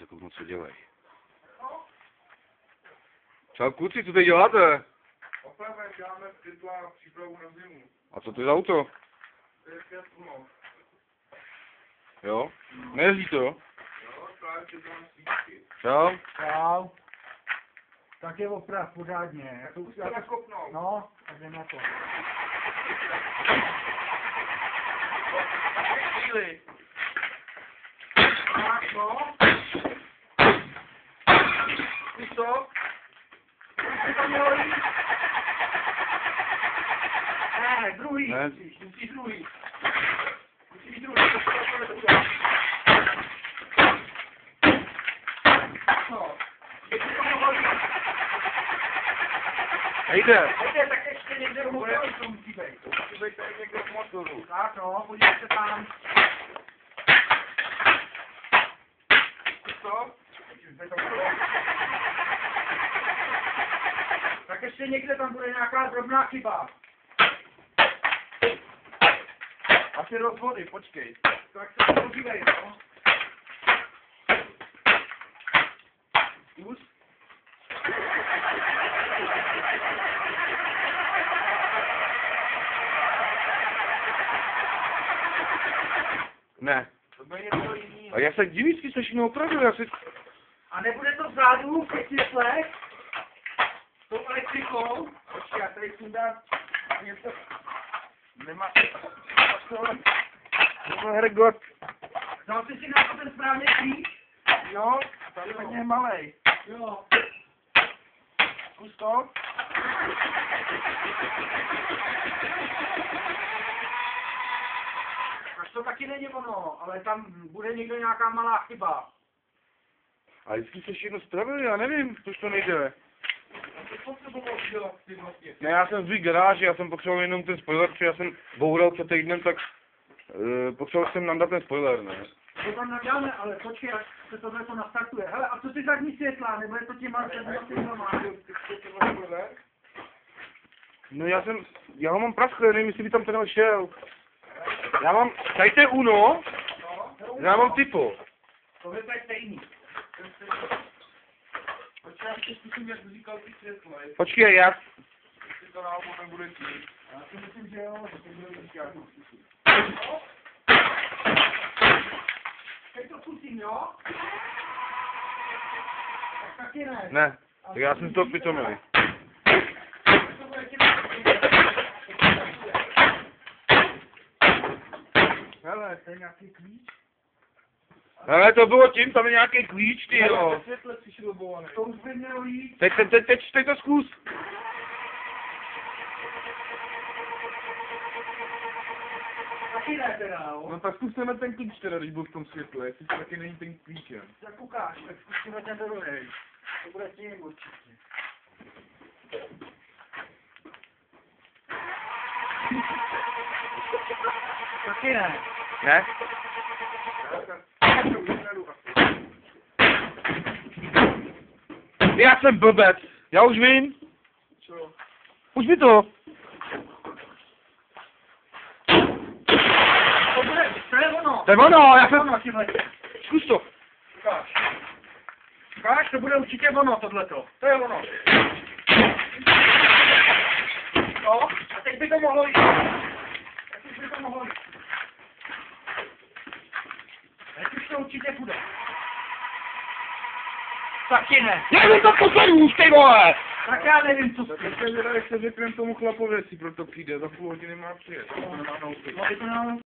se kouknout, co dělají. Čau kluci, co tady děláte? Opravdu děláme světla přípravu na zimu. A co to je za auto? To je Fiat Uno. Jo? Nejezdí to? Jo, právě to mám svíčky. Čau. Čau. Tak je oprav pořádně. Já to Už to nakopnou. No, tak jdem na to. Chvíli. Tak, no. Víš co? Už to mělo jít. Ne, druhý. Ne. Musíš druhý. Musíš druhý, to udělat. No. Nejde. Jde, tak ještě někde v motoru to musí být. Musí být tady někdo v motoru. Tak no, podívej se tam. Víš co? Tak ještě někde tam bude nějaká drobná chyba. Asi rozvody, počkej. Tak se to podívej, no. Už? Ne. To bude něco jiného. A já se divím, že se všechno opravdu, já si... A nebude to vzadu v těch číslech? S tou elektrikou? Počkej, já tady sundám něco. Nemá... Hergot. Dal jsi si na to ten správný klíč? Jo, tady je hodně malej. Jo. Zkus to. Až to taky není ono, ale tam bude někde nějaká malá chyba. A vždycky se všechno spravili, já nevím, proč to nejde. Co potřeboval udělat ty vlastně? Ne, já jsem v garáži, já jsem potřeboval jenom ten spoiler, protože já jsem boural před týdnem, tak potřeboval jsem nandat ten spoiler, ne? To tam naděláme, ale počkej, až se tohle to nastartuje. Hele, a co ty zadní světla, nebo je to těma světlama? No já ho mám praschlé, nevím, jestli by tam ten šel. Já mám, tady to je Uno, já mám typo. Tohle to je stejný. Počkej, já ještě zkusím, jak říkal ty světla. Počkej, já... Jestli to náhodou nebude tím. Já si myslím, že jo, že to bude říkat. Teď to zkusím, jo? Tak taky ne. Ne, tak já jsem to pitomilý. To bude tím. Hele, To je nějaký klíč? hele, to bylo tím, tam je nějaký klíč, ty jo. Světle jsi šrobovaný. To už by mělo jít. Teď to zkus. Taky ne teda, jo? No tak zkusíme ten klíč teda, když byl v tom světle, jestli to taky není ten klíčem. Jak ukáž, tak zkusíme ten druhý. To bude tím určitě. Taky ne. Ne? Já jsem blbec, já už vím. Co? Už mi to. To je ono. To je ono, já To je jsem... ono, tímhle. Zkus to. Ukáž. Ukáž, to bude určitě ono, tohleto. To je ono. No, a teď by to mohlo jít. Teď by to mohlo jít. Teď už to určitě bude. Taky ne. Já to poslední, ty vole. Tak já nevím, co s tím. Tak se řekneme tomu chlapovi, jestli proto přijde, za půl hodiny má přijet. No, to nám